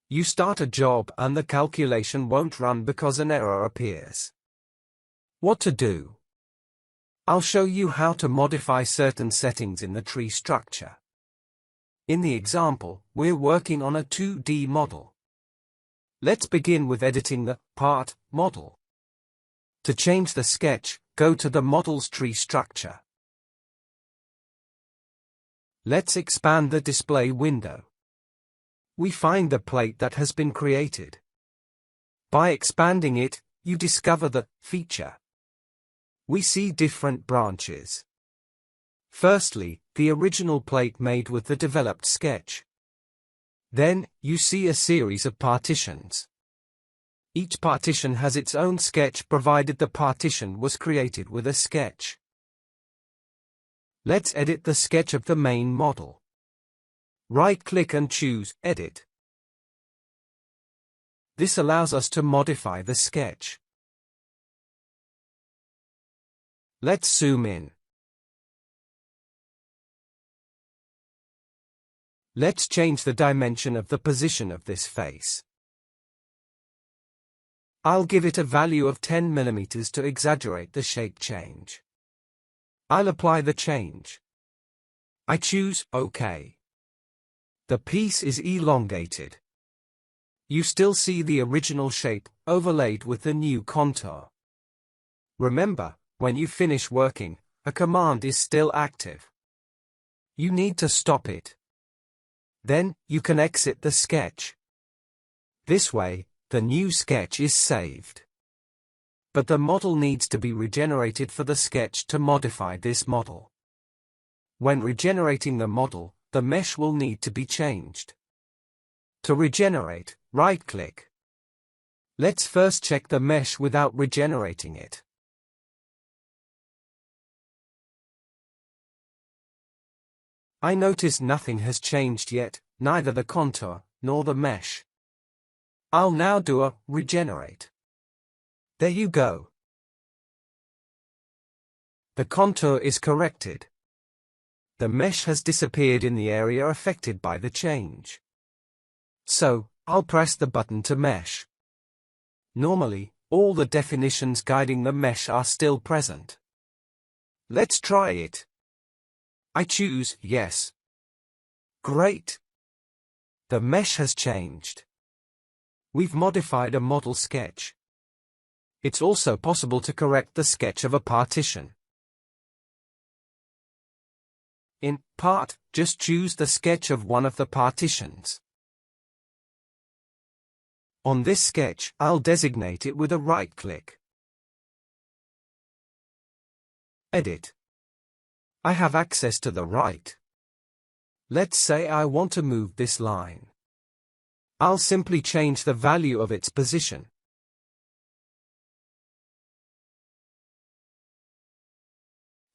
You start a job and the calculation won't run because an error appears. What to do? I'll show you how to modify certain settings in the tree structure. In the example, we're working on a 2D model. Let's begin with editing the part model. To change the sketch, go to the model's tree structure. Let's expand the display window. We find the plate that has been created. By expanding it, you discover the feature. We see different branches. Firstly, the original plate made with the developed sketch. Then, you see a series of partitions. Each partition has its own sketch provided the partition was created with a sketch. Let's edit the sketch of the main model. Right-click and choose Edit. This allows us to modify the sketch. Let's zoom in. Let's change the dimension of the position of this face. I'll give it a value of 10 mm to exaggerate the shape change. I'll apply the change. I choose OK. The piece is elongated. You still see the original shape, overlaid with the new contour. Remember, when you finish working, a command is still active. You need to stop it. Then, you can exit the sketch. This way, the new sketch is saved. But the model needs to be regenerated for the sketch to modify this model. When regenerating the model, the mesh will need to be changed. To regenerate, right-click. Let's first check the mesh without regenerating it. I notice nothing has changed yet, neither the contour, nor the mesh. I'll now do a regenerate. There you go. The contour is corrected. The mesh has disappeared in the area affected by the change. So, I'll press the button to mesh. Normally, all the definitions guiding the mesh are still present. Let's try it. I choose Yes. Great. The mesh has changed. We've modified a model sketch. It's also possible to correct the sketch of a partition. In Part, just choose the sketch of one of the partitions. On this sketch, I'll designate it with a right-click. Edit. I have access to the right. Let's say I want to move this line. I'll simply change the value of its position.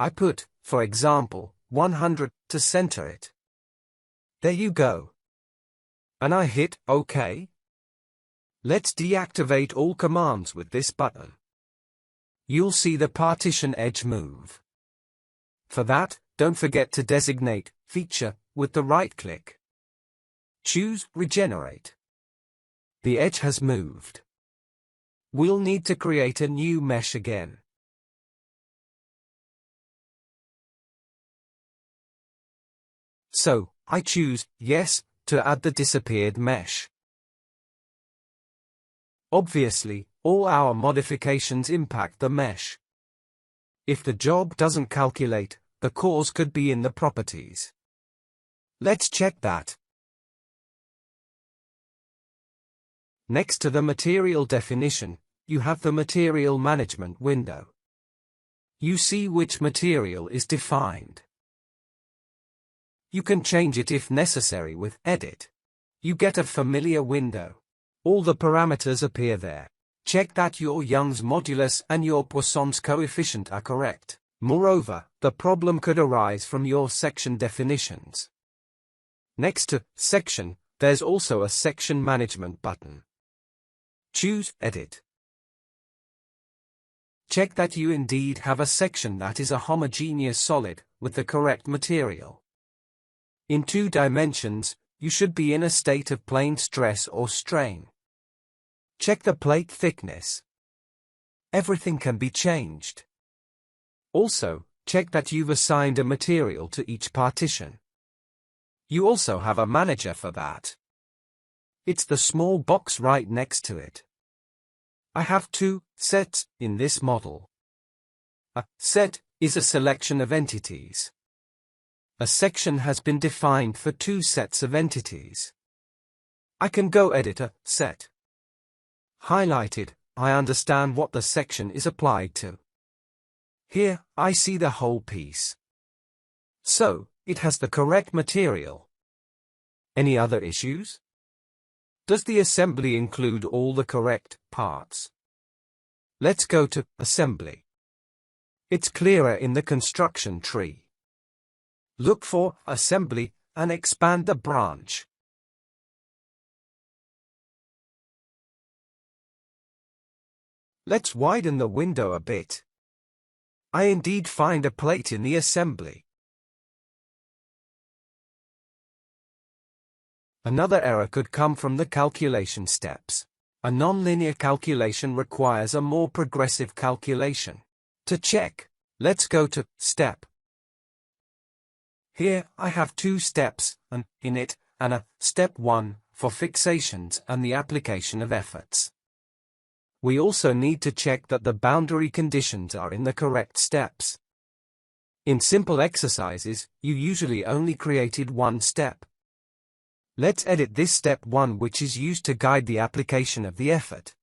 I put, for example, 100 to center it. There you go. And I hit OK. Let's deactivate all commands with this button. You'll see the partition edge move. For that, don't forget to designate Feature with the right-click. Choose Regenerate. The edge has moved. We'll need to create a new mesh again. So, I choose Yes to add the disappeared mesh. Obviously, all our modifications impact the mesh. If the job doesn't calculate, the cause could be in the properties. Let's check that. Next to the material definition, you have the material management window. You see which material is defined. You can change it if necessary with Edit. You get a familiar window. All the parameters appear there. Check that your Young's modulus and your Poisson's coefficient are correct. Moreover, the problem could arise from your section definitions. Next to Section, there's also a Section Management button. Choose Edit. Check that you indeed have a section that is a homogeneous solid, with the correct material. In 2 dimensions, you should be in a state of plane stress or strain. Check the plate thickness. Everything can be changed. Also, check that you've assigned a material to each partition. You also have a manager for that. It's the small box right next to it. I have 2 sets in this model. A set is a selection of entities. A section has been defined for 2 sets of entities. I can go edit a set. Highlighted, I understand what the section is applied to. Here, I see the whole piece. So, it has the correct material. Any other issues? Does the assembly include all the correct parts? Let's go to Assembly. It's clearer in the construction tree. Look for Assembly and expand the branch. Let's widen the window a bit. I indeed find a plate in the assembly. Another error could come from the calculation steps. A nonlinear calculation requires a more progressive calculation. To check, let's go to Step. Here, I have 2 steps, an init and a Step 1 for fixations and the application of efforts. We also need to check that the boundary conditions are in the correct steps. In simple exercises, you usually only created 1 step. Let's edit this step 1, which is used to guide the application of the effort.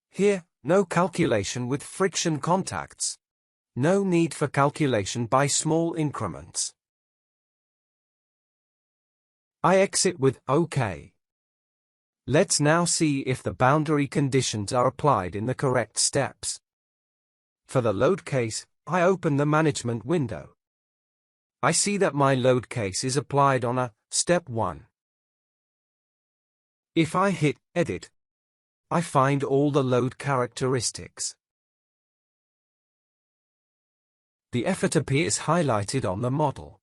Here, no calculation with friction contacts. No need for calculation by small increments. I exit with OK. Let's now see if the boundary conditions are applied in the correct steps. For the load case, I open the management window. I see that my load case is applied on a Step 1. If I hit Edit, I find all the load characteristics. The effort appears highlighted on the model.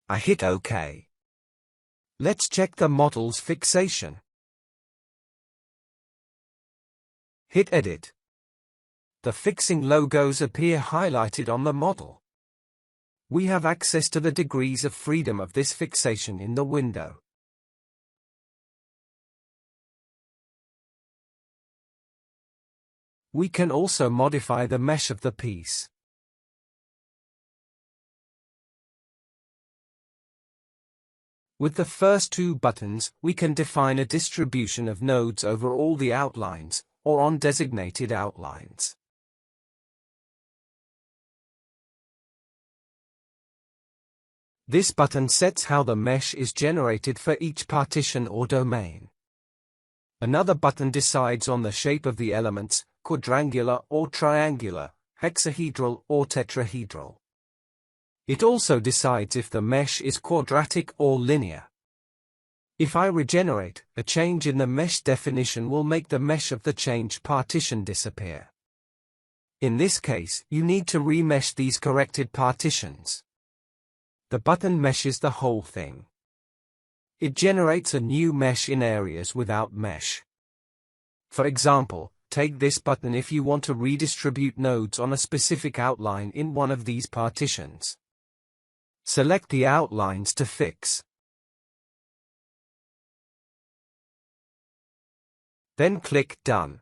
I hit OK. Let's check the model's fixation. Hit Edit. The fixing logos appear highlighted on the model. We have access to the degrees of freedom of this fixation in the window. We can also modify the mesh of the piece. With the first 2 buttons, we can define a distribution of nodes over all the outlines, or on designated outlines. This button sets how the mesh is generated for each partition or domain. Another button decides on the shape of the elements, quadrangular or triangular, hexahedral or tetrahedral. It also decides if the mesh is quadratic or linear. If I regenerate, a change in the mesh definition will make the mesh of the changed partition disappear. In this case, you need to remesh these corrected partitions. The button meshes the whole thing. It generates a new mesh in areas without mesh. For example, take this button if you want to redistribute nodes on a specific outline in one of these partitions. Select the outlines to fix. Then click Done.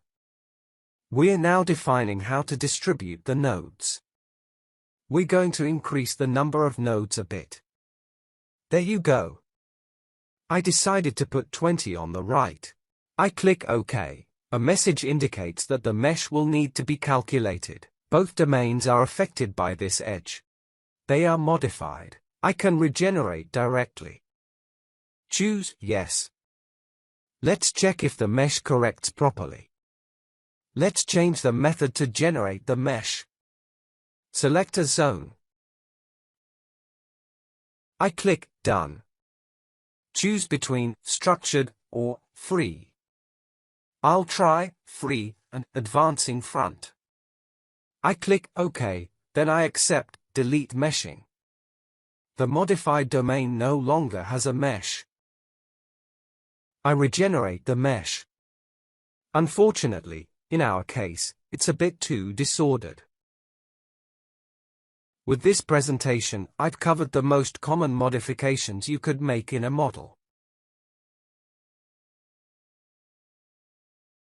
We're now defining how to distribute the nodes. We're going to increase the number of nodes a bit. There you go. I decided to put 20 on the right. I click OK. A message indicates that the mesh will need to be calculated. Both domains are affected by this edge. They are modified. I can regenerate directly. Choose Yes. Let's check if the mesh corrects properly. Let's change the method to generate the mesh. Select a zone. I click Done. Choose between Structured or Free. I'll try Free and Advancing Front. I click OK, then I accept Delete Meshing. The modified domain no longer has a mesh. I regenerate the mesh. Unfortunately, in our case, it's a bit too disordered. With this presentation, I've covered the most common modifications you could make in a model.